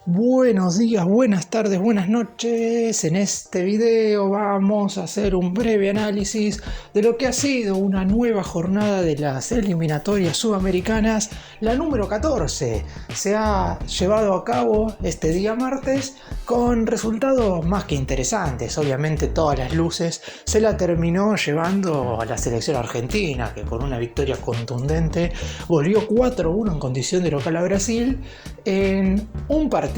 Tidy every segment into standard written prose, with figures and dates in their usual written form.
Buenos días, buenas tardes, buenas noches. En este video vamos a hacer un breve análisis de lo que ha sido una nueva jornada de las eliminatorias sudamericanas, la número 14. Se ha llevado a cabo este día martes con resultados más que interesantes. Obviamente todas las luces se la terminó llevando a la selección argentina, que con una victoria contundente volvió 4-1 en condición de local a Brasil en un partido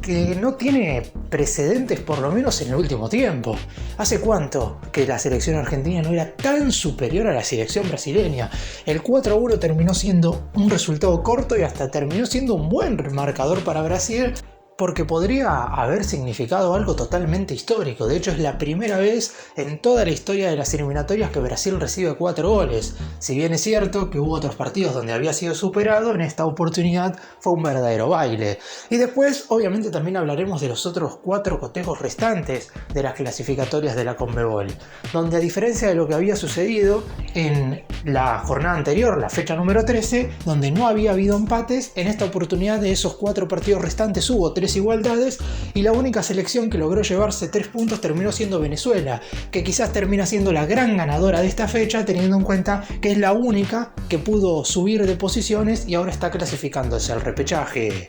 que no tiene precedentes, por lo menos en el último tiempo. ¿Hace cuánto que la selección argentina no era tan superior a la selección brasileña? El 4-1 terminó siendo un resultado corto y hasta terminó siendo un buen marcador para Brasil, porque podría haber significado algo totalmente histórico. De hecho, es la primera vez en toda la historia de las eliminatorias que Brasil recibe 4 goles. Si bien es cierto que hubo otros partidos donde había sido superado, en esta oportunidad fue un verdadero baile. Y después, obviamente, también hablaremos de los otros 4 cotejos restantes de las clasificatorias de la Conmebol, donde, a diferencia de lo que había sucedido en la jornada anterior, la fecha número 13, donde no había habido empates, en esta oportunidad de esos 4 partidos restantes hubo 3 igualdades, y la única selección que logró llevarse 3 puntos terminó siendo Venezuela, que quizás termina siendo la gran ganadora de esta fecha, teniendo en cuenta que es la única que pudo subir de posiciones y ahora está clasificándose al repechaje.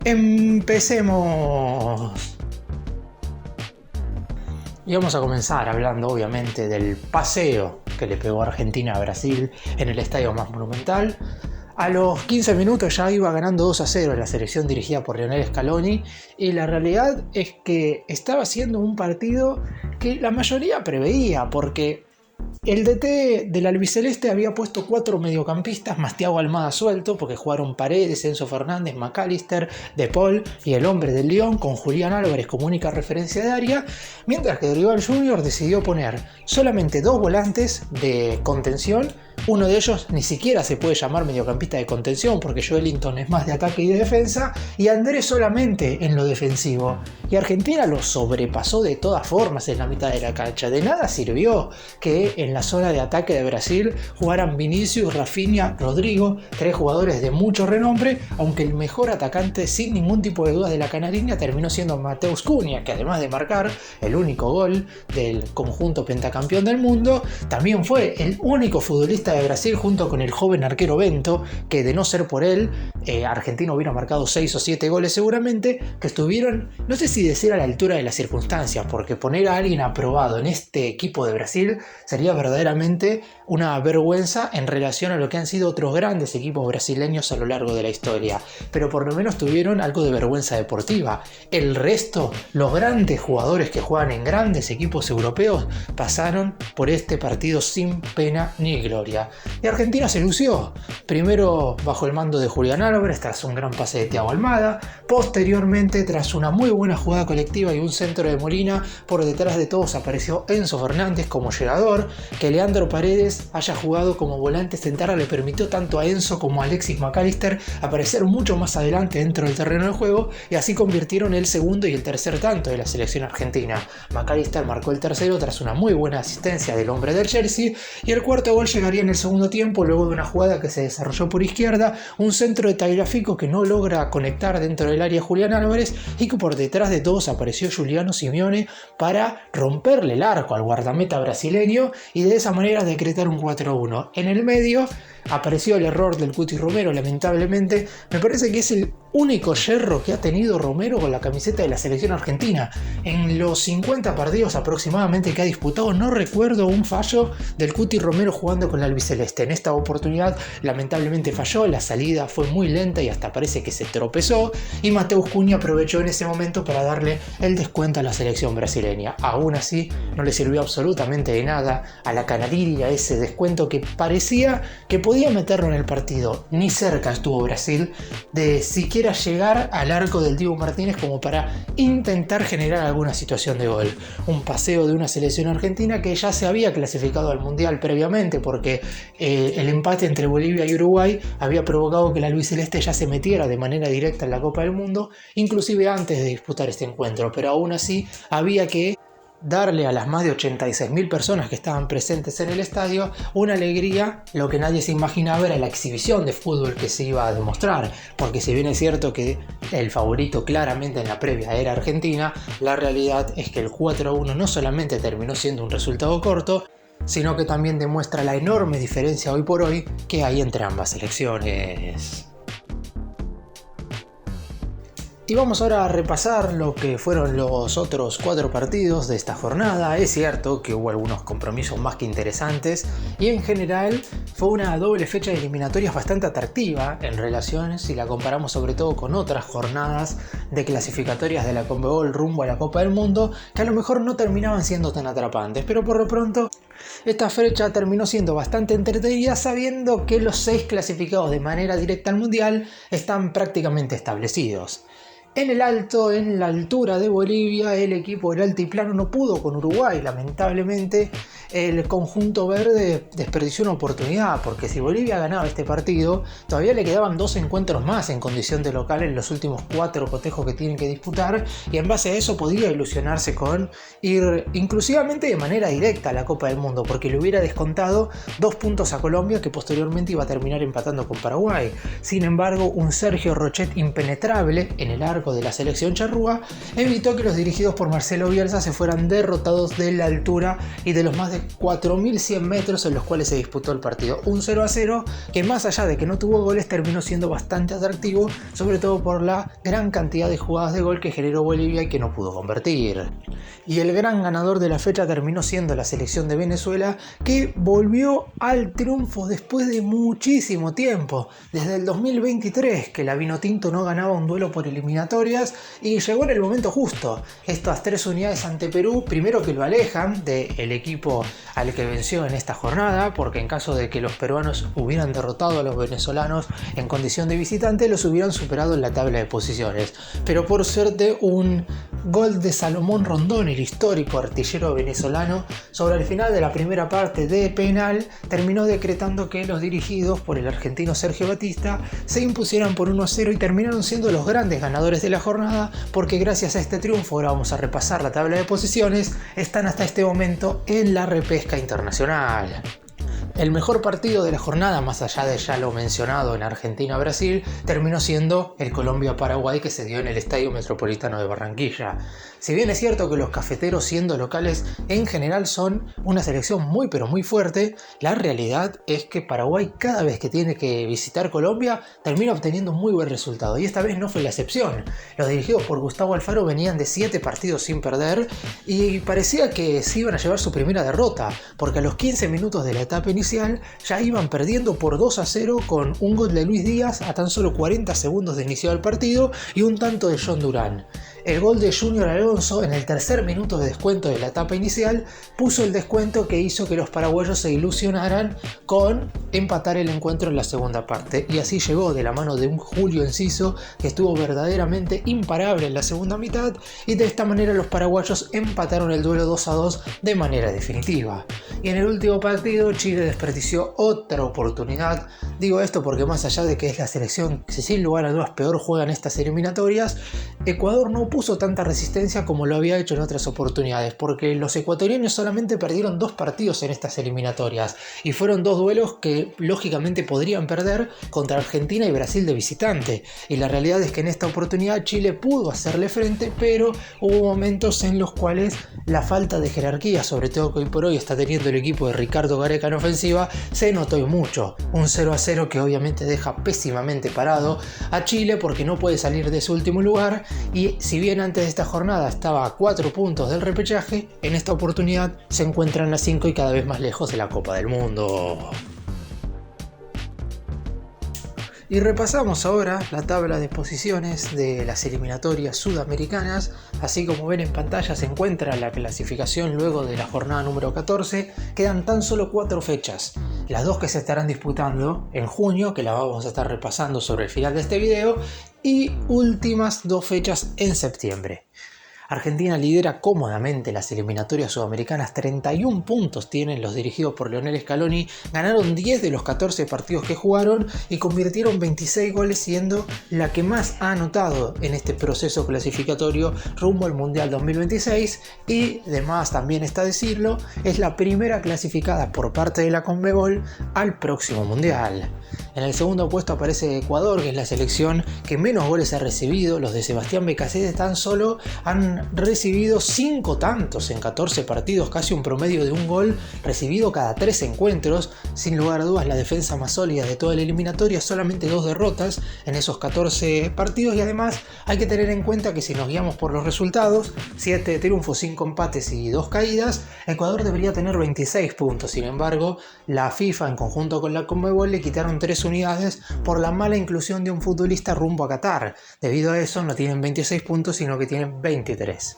Empecemos. Y vamos a comenzar hablando obviamente del paseo que le pegó Argentina a Brasil en el estadio más monumental. A los 15 minutos ya iba ganando 2-0 la selección dirigida por Lionel Scaloni, y la realidad es que estaba siendo un partido que la mayoría preveía, porque el DT del albiceleste había puesto 4 mediocampistas más Thiago Almada suelto, porque jugaron Paredes, Enzo Fernández, McAllister, De Paul y el hombre del Lyon, con Julián Álvarez como única referencia de área, mientras que Dorival Jr. decidió poner solamente 2 volantes de contención. Uno de ellos ni siquiera se puede llamar mediocampista de contención, porque Joelinton es más de ataque y de defensa, y Andrés solamente en lo defensivo. Y Argentina lo sobrepasó de todas formas en la mitad de la cancha. De nada sirvió que en la zona de ataque de Brasil jugaran Vinicius, Rafinha, Rodrigo, 3 jugadores de mucho renombre, aunque el mejor atacante sin ningún tipo de dudas de la canariña terminó siendo Mateus Cunha, que además de marcar el único gol del conjunto pentacampeón del mundo, también fue el único futbolista de Brasil, junto con el joven arquero Bento, que de no ser por él, Argentina hubiera marcado 6 o 7 goles seguramente, que estuvieron, no sé si decir a la altura de las circunstancias, porque poner a alguien aprobado en este equipo de Brasil sería verdaderamente una vergüenza en relación a lo que han sido otros grandes equipos brasileños a lo largo de la historia, pero por lo menos tuvieron algo de vergüenza deportiva. El resto, los grandes jugadores que juegan en grandes equipos europeos, pasaron por este partido sin pena ni gloria. Y Argentina se lució, primero bajo el mando de Julián Álvarez tras un gran pase de Thiago Almada, posteriormente tras una muy buena jugada colectiva y un centro de Molina, por detrás de todos apareció Enzo Fernández como llegador. Que Leandro Paredes haya jugado como volante central le permitió tanto a Enzo como a Alexis McAllister aparecer mucho más adelante dentro del terreno de juego, y así convirtieron el segundo y el tercer tanto de la selección argentina. McAllister marcó el tercero tras una muy buena asistencia del hombre del Chelsea, y el cuarto gol llegaría en el segundo tiempo, luego de una jugada que se desarrolló por izquierda, un centro de Tagliafico que no logra conectar dentro del área Julián Álvarez, y que por detrás de todos apareció Giuliano Simeone para romperle el arco al guardameta brasileño y de esa manera decretar un 4-1. En el medio apareció el error del Cuti Romero, lamentablemente. Me parece que es el único yerro que ha tenido Romero con la camiseta de la selección argentina. En los 50 partidos aproximadamente que ha disputado, no recuerdo un fallo del Cuti Romero jugando con la albiceleste. En esta oportunidad lamentablemente falló, la salida fue muy lenta y hasta parece que se tropezó, y Mateus Cunha aprovechó en ese momento para darle el descuento a la selección brasileña. Aún así, no le sirvió absolutamente de nada a la canariña ese descuento que parecía que podía meterlo en el partido. Ni cerca estuvo Brasil de siquiera llegar al arco del Dibu Martínez como para intentar generar alguna situación de gol. Un paseo de una selección argentina que ya se había clasificado al Mundial previamente, porque el empate entre Bolivia y Uruguay había provocado que la albiceleste ya se metiera de manera directa en la Copa del Mundo, inclusive antes de disputar este encuentro, pero aún así había que darle a las más de 86.000 personas que estaban presentes en el estadio una alegría. Lo que nadie se imaginaba era la exhibición de fútbol que se iba a demostrar, porque si bien es cierto que el favorito claramente en la previa era Argentina, la realidad es que el 4-1 no solamente terminó siendo un resultado corto, sino que también demuestra la enorme diferencia hoy por hoy que hay entre ambas selecciones. Y vamos ahora a repasar lo que fueron los otros 4 partidos de esta jornada. Es cierto que hubo algunos compromisos más que interesantes y en general fue una doble fecha de eliminatorias bastante atractiva en relación, si la comparamos sobre todo con otras jornadas de clasificatorias de la Conmebol rumbo a la Copa del Mundo, que a lo mejor no terminaban siendo tan atrapantes, pero por lo pronto esta fecha terminó siendo bastante entretenida, sabiendo que los 6 clasificados de manera directa al Mundial están prácticamente establecidos. En la altura de Bolivia, el equipo del altiplano no pudo con Uruguay. Lamentablemente, el conjunto verde desperdició una oportunidad, porque si Bolivia ganaba este partido, todavía le quedaban 2 encuentros más en condición de local en los últimos 4 cotejos que tienen que disputar, y en base a eso podría ilusionarse con ir inclusivamente de manera directa a la Copa del Mundo, porque le hubiera descontado 2 puntos a Colombia, que posteriormente iba a terminar empatando con Paraguay. Sin embargo, un Sergio Rochet impenetrable en el arco de la selección charrúa evitó que los dirigidos por Marcelo Bielsa se fueran derrotados de la altura y de los más de 4.100 metros en los cuales se disputó el partido. Un 0-0 que, más allá de que no tuvo goles, terminó siendo bastante atractivo, sobre todo por la gran cantidad de jugadas de gol que generó Bolivia y que no pudo convertir. Y el gran ganador de la fecha terminó siendo la selección de Venezuela, que volvió al triunfo después de muchísimo tiempo, desde el 2023 que la Vinotinto no ganaba un duelo por eliminatorias, y llegó en el momento justo. Estas 3 unidades ante Perú, primero que lo alejan del equipo al que venció en esta jornada, porque en caso de que los peruanos hubieran derrotado a los venezolanos en condición de visitante, los hubieran superado en la tabla de posiciones. Pero por suerte, un gol de Salomón Rondón, el histórico artillero venezolano, sobre el final de la primera parte de penal, terminó decretando que los dirigidos por el argentino Sergio Batista se impusieran por 1-0 y terminaron siendo los grandes ganadores de la jornada, porque gracias a este triunfo, ahora vamos a repasar la tabla de posiciones, están hasta este momento en la repesca internacional. El mejor partido de la jornada, más allá de ya lo mencionado en Argentina-Brasil, terminó siendo el Colombia-Paraguay, que se dio en el Estadio Metropolitano de Barranquilla. Si bien es cierto que los cafeteros, siendo locales, en general son una selección muy pero muy fuerte, la realidad es que Paraguay, cada vez que tiene que visitar Colombia, termina obteniendo un muy buen resultado, y esta vez no fue la excepción. Los dirigidos por Gustavo Alfaro venían de 7 partidos sin perder y parecía que se iban a llevar su primera derrota, porque a los 15 minutos de la etapa inicial ya iban perdiendo por 2-0 con un gol de Luis Díaz a tan solo 40 segundos de iniciado el partido y un tanto de John Durán. El gol de Junior Alonso en el tercer minuto de descuento de la etapa inicial puso el descuento que hizo que los paraguayos se ilusionaran con empatar el encuentro en la segunda parte, y así llegó de la mano de un Julio Enciso que estuvo verdaderamente imparable en la segunda mitad, y de esta manera los paraguayos empataron el duelo 2-2 de manera definitiva. Y en el último partido Chile desperdició otra oportunidad. Digo esto porque, más allá de que es la selección que sin lugar a dudas peor juega en estas eliminatorias, Ecuador no puso tanta resistencia como lo había hecho en otras oportunidades, porque los ecuatorianos solamente perdieron 2 partidos en estas eliminatorias, y fueron 2 duelos que lógicamente podrían perder contra Argentina y Brasil de visitante, y la realidad es que en esta oportunidad Chile pudo hacerle frente, pero hubo momentos en los cuales la falta de jerarquía, sobre todo que hoy por hoy está teniendo el equipo de Ricardo Gareca en ofensiva, se notó y mucho. Un 0-0 que obviamente deja pésimamente parado a Chile, porque no puede salir de su último lugar, y si bien antes de esta jornada estaba a 4 puntos del repechaje, en esta oportunidad se encuentran a 5 y cada vez más lejos de la Copa del Mundo. Y repasamos ahora la tabla de posiciones de las eliminatorias sudamericanas. Así como ven en pantalla, se encuentra la clasificación luego de la jornada número 14. Quedan tan solo 4 fechas. Las 2 que se estarán disputando en junio, que la vamos a estar repasando sobre el final de este video, y últimas 2 fechas en septiembre. Argentina lidera cómodamente las eliminatorias sudamericanas, 31 puntos tienen los dirigidos por Lionel Scaloni, ganaron 10 de los 14 partidos que jugaron y convirtieron 26 goles, siendo la que más ha anotado en este proceso clasificatorio rumbo al Mundial 2026, y además también está decirlo, es la primera clasificada por parte de la Conmebol al próximo Mundial. En el segundo puesto aparece Ecuador, que es la selección que menos goles ha recibido. Los de Sebastián Becasese tan solo han recibido 5 tantos en 14 partidos, casi un promedio de un gol recibido cada 3 encuentros. Sin lugar a dudas, la defensa más sólida de toda la eliminatoria, solamente 2 derrotas en esos 14 partidos, y además hay que tener en cuenta que si nos guiamos por los resultados, 7 triunfos, 5 empates y 2 caídas, Ecuador debería tener 26 puntos. Sin embargo, la FIFA en conjunto con la Conmebol le quitaron 3 unidades por la mala inclusión de un futbolista rumbo a Qatar. Debido a eso no tienen 26 puntos, sino que tienen 23.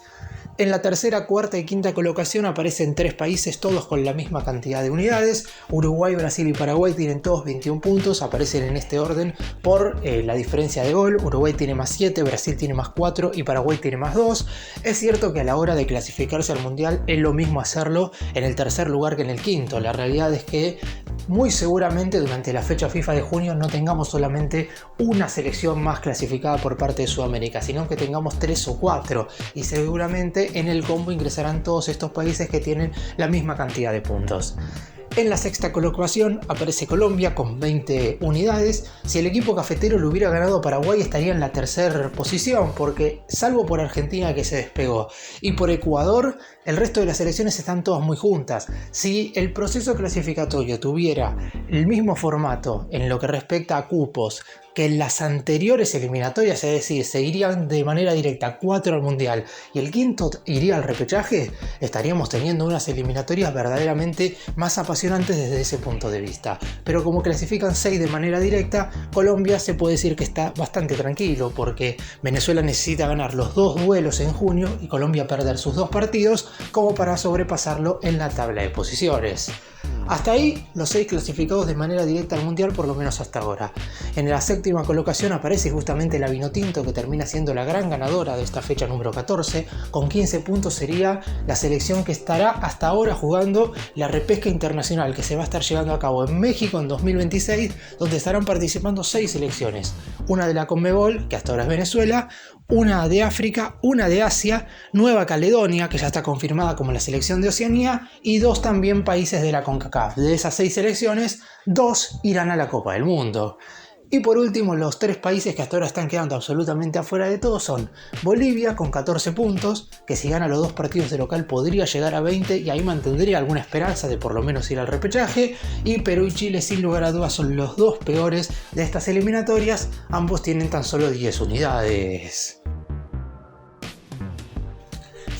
En la tercera, cuarta y quinta colocación aparecen 3 países, todos con la misma cantidad de unidades. Uruguay, Brasil y Paraguay tienen todos 21 puntos, aparecen en este orden por la diferencia de gol. Uruguay tiene más 7, Brasil tiene más 4 y Paraguay tiene más 2. Es cierto que a la hora de clasificarse al Mundial es lo mismo hacerlo en el tercer lugar que en el quinto. La realidad es que muy seguramente durante la fecha FIFA de junio no tengamos solamente una selección más clasificada por parte de Sudamérica, sino que tengamos 3 o 4, y seguramente en el combo ingresarán todos estos países que tienen la misma cantidad de puntos. En la sexta colocación aparece Colombia con 20 unidades. Si el equipo cafetero le hubiera ganado a Paraguay, estaría en la tercera posición, porque salvo por Argentina, que se despegó, y por Ecuador, el resto de las selecciones están todas muy juntas. Si el proceso clasificatorio tuviera el mismo formato en lo que respecta a cupos que en las anteriores eliminatorias, es decir, se irían de manera directa 4 al Mundial y el quinto iría al repechaje, estaríamos teniendo unas eliminatorias verdaderamente más apasionantes desde ese punto de vista. Pero como clasifican 6 de manera directa, Colombia se puede decir que está bastante tranquilo, porque Venezuela necesita ganar los 2 duelos en junio y Colombia perder sus 2 partidos como para sobrepasarlo en la tabla de posiciones. Hasta ahí los 6 clasificados de manera directa al Mundial, por lo menos hasta ahora. En la séptima colocación aparece justamente la Vinotinto, que termina siendo la gran ganadora de esta fecha número 14. Con 15 puntos sería la selección que estará hasta ahora jugando la repesca internacional, que se va a estar llevando a cabo en México en 2026, donde estarán participando 6 selecciones. Una de la Conmebol, que hasta ahora es Venezuela, una de África, una de Asia, Nueva Caledonia, que ya está confirmada como la selección de Oceanía, y 2 también países de la CONCACAF. De esas 6 selecciones, 2 irán a la Copa del Mundo. Y por último, los 3 países que hasta ahora están quedando absolutamente afuera de todo son Bolivia con 14 puntos, que si gana los 2 partidos de local podría llegar a 20 y ahí mantendría alguna esperanza de por lo menos ir al repechaje, y Perú y Chile sin lugar a dudas son los 2 peores de estas eliminatorias, ambos tienen tan solo 10 unidades.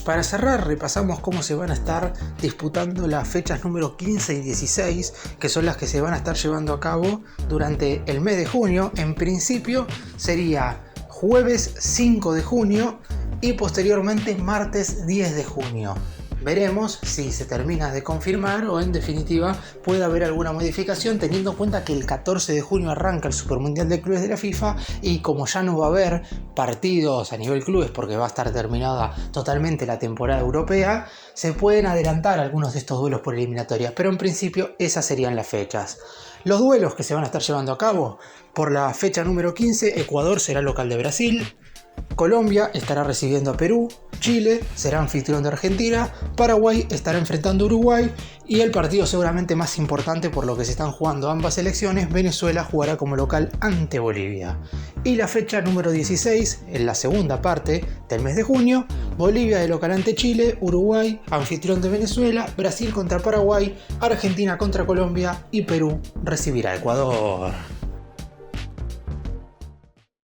Para cerrar, repasamos cómo se van a estar disputando las fechas número 15 y 16, que son las que se van a estar llevando a cabo durante el mes de junio. En principio sería jueves 5 de junio y posteriormente martes 10 de junio. Veremos si se termina de confirmar o en definitiva puede haber alguna modificación, teniendo en cuenta que el 14 de junio arranca el Supermundial de Clubes de la FIFA, y como ya no va a haber partidos a nivel clubes porque va a estar terminada totalmente la temporada europea, se pueden adelantar algunos de estos duelos por eliminatorias, pero en principio esas serían las fechas. Los duelos que se van a estar llevando a cabo: por la fecha número 15, Ecuador será local de Brasil, Colombia estará recibiendo a Perú, Chile será anfitrión de Argentina, Paraguay estará enfrentando a Uruguay, y el partido seguramente más importante por lo que se están jugando ambas selecciones, Venezuela jugará como local ante Bolivia. Y la fecha número 16, en la segunda parte del mes de junio, Bolivia de local ante Chile, Uruguay anfitrión de Venezuela, Brasil contra Paraguay, Argentina contra Colombia y Perú recibirá a Ecuador.